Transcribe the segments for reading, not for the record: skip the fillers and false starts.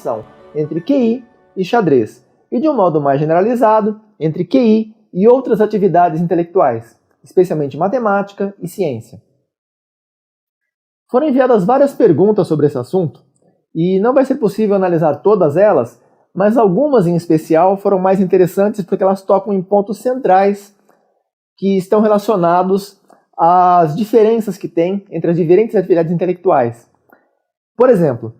relação entre QI e xadrez, e de um modo mais generalizado, entre QI e outras atividades intelectuais, especialmente matemática e ciência. Foram enviadas várias perguntas sobre esse assunto, e não vai ser possível analisar todas elas, mas algumas em especial foram mais interessantes porque elas tocam em pontos centrais que estão relacionados às diferenças que tem entre as diferentes atividades intelectuais. Por exemplo,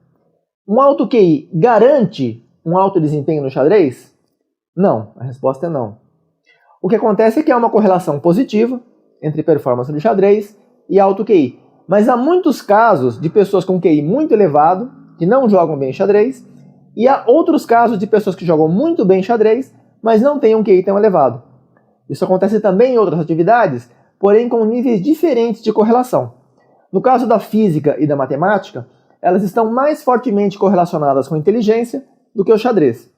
um alto QI garante um alto desempenho no xadrez? Não, a resposta é não. O que acontece é que há uma correlação positiva entre performance no xadrez e alto QI, mas há muitos casos de pessoas com QI muito elevado que não jogam bem xadrez, e há outros casos de pessoas que jogam muito bem xadrez, mas não têm um QI tão elevado. Isso acontece também em outras atividades, porém com níveis diferentes de correlação. No caso da física e da matemática, elas estão mais fortemente correlacionadas com a inteligência do que o xadrez.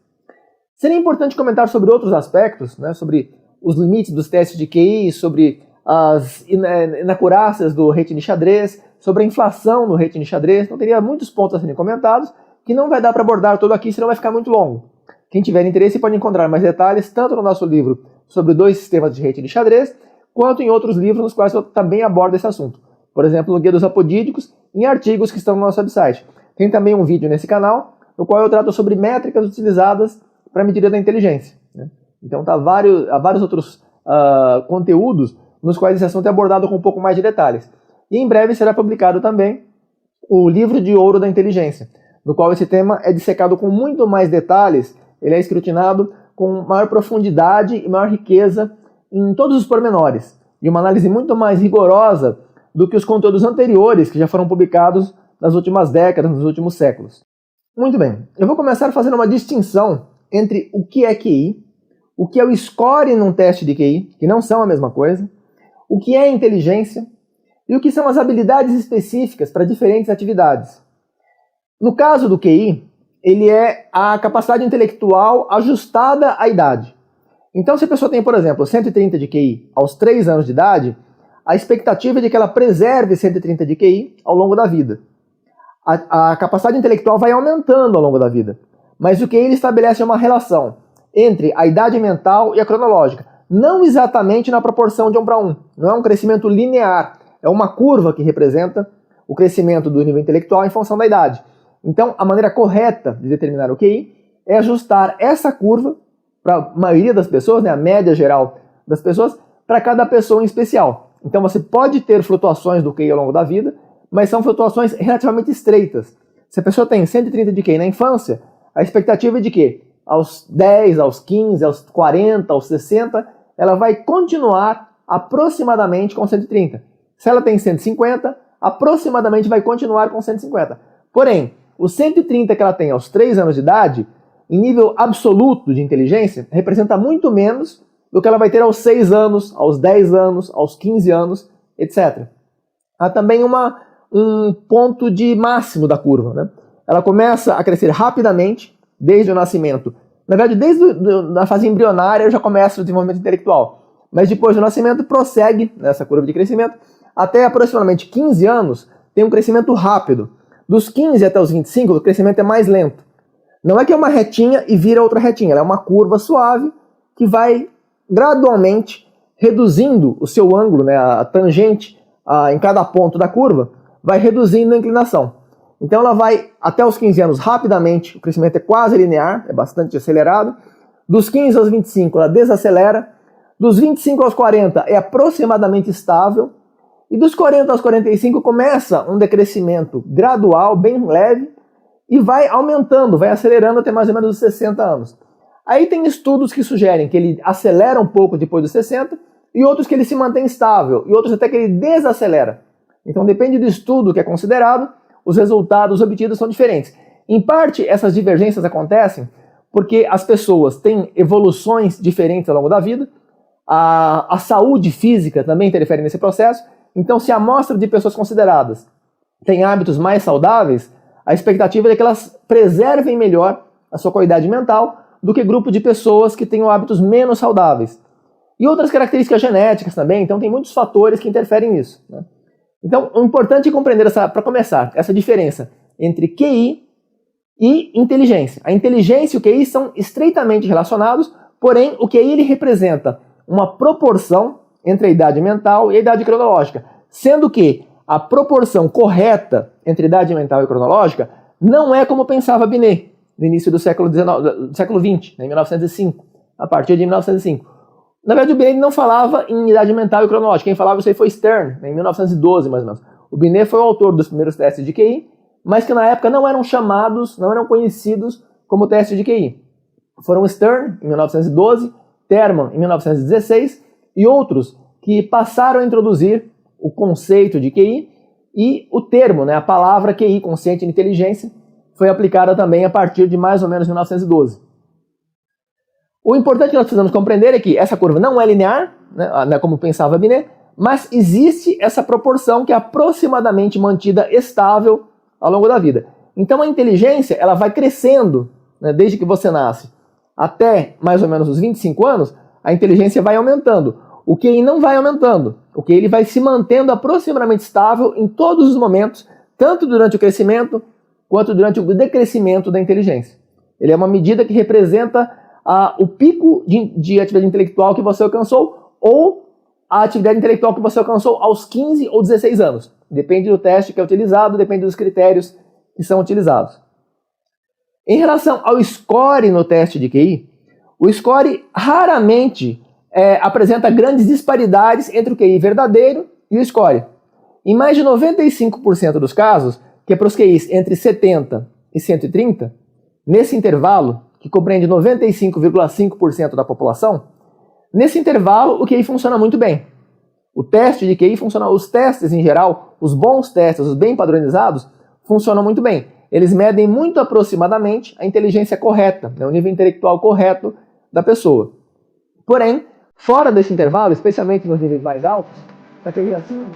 Seria importante comentar sobre outros aspectos, sobre os limites dos testes de QI, sobre as inacurácias do rating de xadrez, sobre a inflação no rating de xadrez. Então teria muitos pontos a serem comentados, que não vai dar para abordar todo aqui, senão vai ficar muito longo. Quem tiver interesse pode encontrar mais detalhes, tanto no nosso livro sobre 2 sistemas de rating de xadrez, quanto em outros livros nos quais eu também abordo esse assunto. Por exemplo, no Guia dos Apodídicos, em artigos que estão no nosso website. Tem também um vídeo nesse canal, no qual eu trato sobre métricas utilizadas para medida da inteligência. Então há vários outros conteúdos nos quais esse assunto é abordado com um pouco mais de detalhes. E em breve será publicado também o Livro de Ouro da Inteligência, no qual esse tema é dissecado com muito mais detalhes, ele é escrutinado com maior profundidade e maior riqueza em todos os pormenores, e uma análise muito mais rigorosa do que os conteúdos anteriores que já foram publicados nas últimas décadas, nos últimos séculos. Muito bem, eu vou começar fazendo uma distinção entre o que é QI, o que é o score num teste de QI, que não são a mesma coisa, o que é inteligência e o que são as habilidades específicas para diferentes atividades. No caso do QI, ele é a capacidade intelectual ajustada à idade. Então, se a pessoa tem, por exemplo, 130 de QI aos 3 anos de idade, a expectativa é de que ela preserve 130 de QI ao longo da vida. A capacidade intelectual vai aumentando ao longo da vida, mas o QI ele estabelece uma relação entre a idade mental e a cronológica, não exatamente na proporção de 1 para 1, não é um crescimento linear, é uma curva que representa o crescimento do nível intelectual em função da idade. Então, a maneira correta de determinar o QI é ajustar essa curva para a maioria das pessoas, a média geral das pessoas, para cada pessoa em especial. Então, você pode ter flutuações do QI ao longo da vida, mas são flutuações relativamente estreitas. Se a pessoa tem 130 de QI na infância, a expectativa é de que aos 10, aos 15, aos 40, aos 60, ela vai continuar aproximadamente com 130. Se ela tem 150, aproximadamente vai continuar com 150. Porém, os 130 que ela tem aos 3 anos de idade, em nível absoluto de inteligência, representa muito menos do que ela vai ter aos 6 anos, aos 10 anos, aos 15 anos, etc. Há também um ponto de máximo da curva. Ela começa a crescer rapidamente, desde o nascimento. Na verdade, desde a fase embrionária já começa o desenvolvimento intelectual. Mas depois do nascimento prossegue nessa curva de crescimento. Até aproximadamente 15 anos tem um crescimento rápido. Dos 15 até os 25, o crescimento é mais lento. Não é que é uma retinha e vira outra retinha, ela é uma curva suave que vai gradualmente reduzindo o seu ângulo, a tangente em cada ponto da curva, vai reduzindo a inclinação. Então ela vai até os 15 anos rapidamente, o crescimento é quase linear, é bastante acelerado. Dos 15 aos 25 ela desacelera. Dos 25 aos 40 é aproximadamente estável. E dos 40 aos 45 começa um decrescimento gradual, bem leve, e vai aumentando, vai acelerando até mais ou menos os 60 anos. Aí tem estudos que sugerem que ele acelera um pouco depois dos 60, e outros que ele se mantém estável, e outros até que ele desacelera. Então depende do estudo que é considerado, os resultados obtidos são diferentes. Em parte, essas divergências acontecem porque as pessoas têm evoluções diferentes ao longo da vida, a saúde física também interfere nesse processo. Então, se a amostra de pessoas consideradas tem hábitos mais saudáveis, a expectativa é que elas preservem melhor a sua qualidade mental do que grupo de pessoas que tenham hábitos menos saudáveis. E outras características genéticas também, então tem muitos fatores que interferem nisso. Então, o importante é compreender, para começar, essa diferença entre QI e inteligência. A inteligência e o QI são estreitamente relacionados, porém o QI ele representa uma proporção entre a idade mental e a idade cronológica, sendo que a proporção correta entre idade mental e cronológica não é como pensava Binet no início do século XX, em 1905, a partir de 1905. Na verdade, o Binet não falava em idade mental e cronológica. Quem falava isso aí foi Stern, em 1912, mais ou menos. O Binet foi o autor dos primeiros testes de QI, mas que na época não eram chamados, não eram conhecidos como teste de QI. Foram Stern, em 1912, Terman, em 1916, e outros que passaram a introduzir o conceito de QI e o termo, a palavra QI, consciente de inteligência, foi aplicada também a partir de mais ou menos 1912. O importante que nós precisamos compreender é que essa curva não é linear, como pensava Binet, mas existe essa proporção que é aproximadamente mantida estável ao longo da vida. Então a inteligência ela vai crescendo, desde que você nasce até mais ou menos os 25 anos, a inteligência vai aumentando. O QI não vai aumentando. O QI ele vai se mantendo aproximadamente estável em todos os momentos, tanto durante o crescimento quanto durante o decrescimento da inteligência. Ele é uma medida que representa o pico de atividade intelectual que você alcançou ou a atividade intelectual que você alcançou aos 15 ou 16 anos. Depende do teste que é utilizado, depende dos critérios que são utilizados. Em relação ao score no teste de QI, o score raramente apresenta grandes disparidades entre o QI verdadeiro e o score. Em mais de 95% dos casos, que é para os QIs entre 70 e 130, nesse intervalo, que compreende 95,5% da população, nesse intervalo o QI funciona muito bem. O teste de QI funciona, os testes em geral, os bons testes, os bem padronizados, funcionam muito bem. Eles medem muito aproximadamente a inteligência correta, o nível intelectual correto da pessoa. Porém, fora desse intervalo, especialmente nos níveis mais altos, assim,